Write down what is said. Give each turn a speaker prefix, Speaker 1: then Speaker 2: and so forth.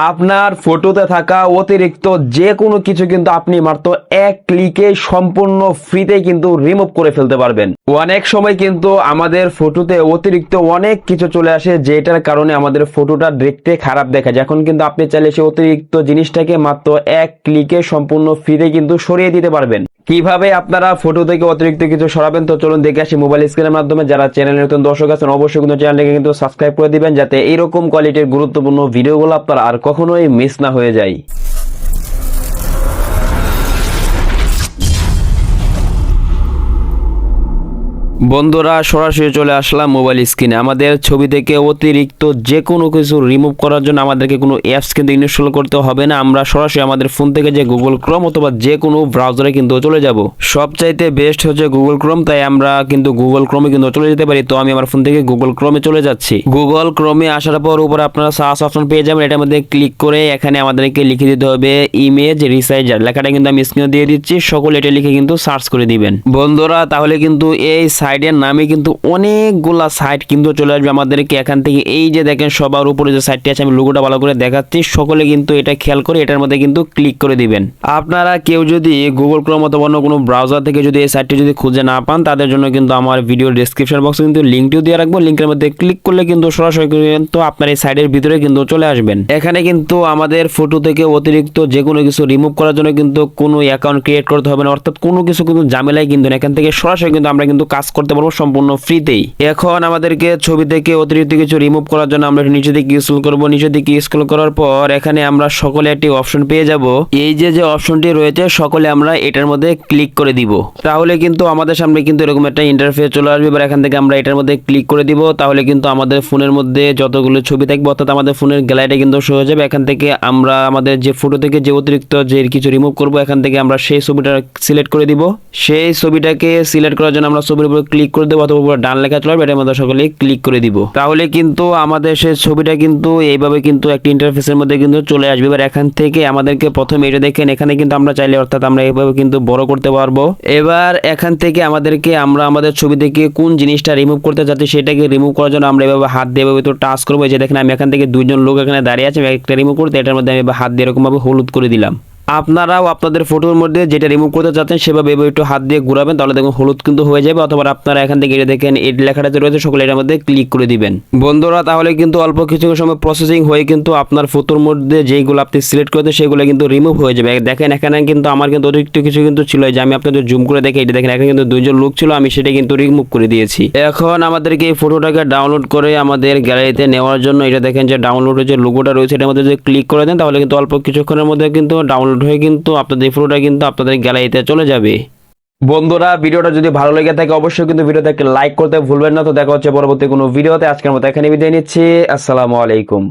Speaker 1: আপনার ফটোতে থাকা অতিরিক্ত যে কোনো কিছু কিন্তু আপনি মাত্র এক ক্লিকে সম্পূর্ণ ফ্রিতে কিন্তু রিমুভ করে ফেলতে পারবেন। অনেক সময় কিন্তু আমাদের ফটোতে অতিরিক্ত অনেক কিছু চলে আসে, যেটার কারণে আমাদের ফটোটা দেখতে খারাপ দেখা যায়। এখন কিন্তু আপনি চাইলে সেই অতিরিক্ত জিনিসটাকে মাত্র এক ক্লিকে সম্পূর্ণ ফ্রিতে কিন্তু সরিয়ে দিতে পারবেন। কিভাবে আপনারা ফটো থেকে অতিরিক্ত কিছু সরাবেন, তো চলুন দেখে আসি মোবাইল স্ক্রিনের মাধ্যমে। যারা চ্যানেলে নতুন দর্শক আছেন অবশ্যই কিন্তু চ্যানেলটাকে কিন্তু সাবস্ক্রাইব করে দিবেন, যাতে এইরকম কোয়ালিটির গুরুত্বপূর্ণ ভিডিওগুলো আপনারা আর কখনোই মিস না হয়ে যায়। বন্ধুরা, সরাসরি চলে আসলাম মোবাইল স্ক্রিনে। আমাদের ছবি থেকে অতিরিক্ত যে কোনো কিছু রিমুভ করার জন্য আমাদেরকে কোনো অ্যাপস কিন্তু ইনস্টল করতে হবে না। আমরা সরাসরি আমাদের ফোন থেকে যে গুগল ক্রোম অথবা যে কোনো ব্রাউজারে কিন্তু চলে যাব। সবচাইতে বেস্ট হচ্ছে গুগল ক্রোম, তাই আমরা কিন্তু গুগল ক্রোমে কিন্তু চলে যেতে পারি। তো আমি আমার ফোন থেকে গুগল ক্রোমে চলে যাচ্ছি। গুগল ক্রোমে আসার পর উপরে আপনারা সার্চ অপশন পেয়ে যাবেন। এটার মধ্যে ক্লিক করে এখানে আমাদেরকে লিখে দিতে হবে ইমেজ রিসাইজার। লেখাটা কিন্তু আমি স্ক্রিনে দিয়ে দিচ্ছি, সকলে এটা লিখে কিন্তু সার্চ করে দিবেন। বন্ধুরা, তাহলে কিন্তু এই সাইটের নামে কিন্তু অনেকগুলা সাইট কিন্তু চলে আসবে আমাদেরকে। এখান থেকে এই যে দেখেন সবার উপরে যে সাইটটি আছে, আমি লোগোটা ভালো করে দেখাচ্ছি, সকলে কিন্তু এটা খেয়াল করে এটার মধ্যে কিন্তু ক্লিক করে দিবেন। আপনারা কেউ যদি গুগল ক্রোম অথবা অন্য কোনো ব্রাউজার থেকে যদি এই সাইটটি যদি খুঁজে না পান, তাদের জন্য কিন্তু আমার ভিডিওর ডেসক্রিপশন বক্সে কিন্তু লিঙ্কটিও দিয়ে রাখবো। লিঙ্কের মধ্যে ক্লিক করলে কিন্তু সরাসরি কিন্তু আপনার এই সাইটের ভিতরে কিন্তু চলে আসবেন। এখানে কিন্তু আমাদের ফটো থেকে অতিরিক্ত যে কোনো কিছু রিমুভ করার জন্য কিন্তু কোনো অ্যাকাউন্ট ক্রিয়েট করতে হবে না, অর্থাৎ কোনো কিছু কিন্তু ঝামেলাই কিন্তু না। এখান থেকে সরাসরি কিন্তু আমরা কিন্তু কাজ করতে পারবো সম্পূর্ণ ফ্রিতেই। এখন আমাদেরকে ছবি থেকে অতিরিক্ত কিছু রিমুভ করার জন্য আমরা নিচে দিকে স্ক্রল করব। নিচে দিকে স্ক্রল করার পর এখানে আমরা সকলে একটি অপশন পেয়ে যাব। এই যে অপশনটি রয়েছে সকলে আমরা এটার মধ্যে ক্লিক করে দিব। তাহলে কিন্তু আমাদের সামনে কিন্তু এরকম একটা ইন্টারফেস চলে আসবে। এবার এখান থেকে আমরা এটার মধ্যে ক্লিক করে দিব। তাহলে কিন্তু আমাদের ফোনের মধ্যে যতগুলো ছবি থাকবে, অর্থাৎ আমাদের ফোনের গ্যালারিটা কিন্তু শো হয়ে যাবে। এখান থেকে আমরা আমাদের যে ফটো থেকে যে অতিরিক্ত যে কিছু রিমুভ করব, এখান থেকে আমরা সেই ছবিটা সিলেক্ট করে দিব। সেই ছবিটাকে সিলেক্ট করার জন্য আমরা ছবির উপর ক্লিক করে দেবো, অথবা ডান লেখা চলে আসবে, এটার মধ্যে সকলে ক্লিক করে দিব। তাহলে কিন্তু আমাদের সেই ছবিটা কিন্তু এইভাবে কিন্তু একটা ইন্টারফেসের মধ্যে কিন্তু চলে আসবে। এবার এখান থেকে আমাদেরকে প্রথমে এটা দেখেন, এখানে কিন্তু আমরা চাইলে অর্থাৎ আমরা এইভাবে কিন্তু বড় করতে পারবো। এবার এখান থেকে আমাদেরকে আমরা আমাদের ছবি থেকে কোন জিনিসটা রিমুভ করতে চাচ্ছি সেটাকে রিমুভ করার জন্য আমরা এভাবে হাত দিয়ে এভাবে তো টাচ করবো। যে দেখেন আমি এখান থেকে দুইজন লোক এখানে দাঁড়িয়ে আছে, একটা রিমুভ করতে, এটার মধ্যে আমি হাত দিয়ে এরকম ভাবে হলুদ করে দিলাম। আপনারাও আপনাদের ফটোর মধ্যে যেটা রিমুভ করতে চাচ্ছেন সেভাবে একটু হাত দিয়ে ঘুরাবেন, তাহলে দেখুন হলুদ কিন্তু হয়ে যাবে। অথবা আপনারা এখান থেকে এটা দেখেন এই লেখাটা যে রয়েছে সকলে এটার মধ্যে ক্লিক করে দিবেন। বন্ধুরা, তাহলে কিন্তু অল্প কিছু সময় প্রসেসিং হয়ে কিন্তু আপনার ফটোর মধ্যে যেইগুলো আপনি সিলেক্ট করতে সেগুলো কিন্তু রিমুভ হয়ে যাবে। দেখেন এখানে কিন্তু আমার কিন্তু অতিরিক্ত কিছু কিন্তু ছিল, যে আমি আপনাদের জুম করে দেখে এটা দেখেন এখানে কিন্তু দুইজন লোক ছিল, আমি সেটা কিন্তু রিমুভ করে দিয়েছি। এখন আমাদেরকে এই ফটোটাকে ডাউনলোড করে আমাদের গ্যালারিতে নেওয়ার জন্য এটা দেখেন যে ডাউনলোডের যে লোগোটা রয়েছে এটার মধ্যে যদি ক্লিক করে দেন, তাহলে কিন্তু অল্প কিছুক্ষণের মধ্যে কিন্তু ডাউনলোড হয়ে কিন্তু আপনাদের ফটোটা কিন্তু আপনাদের গ্যালারিতে চলে যাবে। বন্ধুরা, ভিডিওটা যদি ভালো লেগে থাকে অবশ্যই কিন্তু ভিডিওটাকে লাইক করতে ভুলবেন না। তো দেখা হচ্ছে পরবর্তী কোনো ভিডিওতে। আজকের মতো এখানে বিদায় নিচ্ছি। আসসালামু আলাইকুম।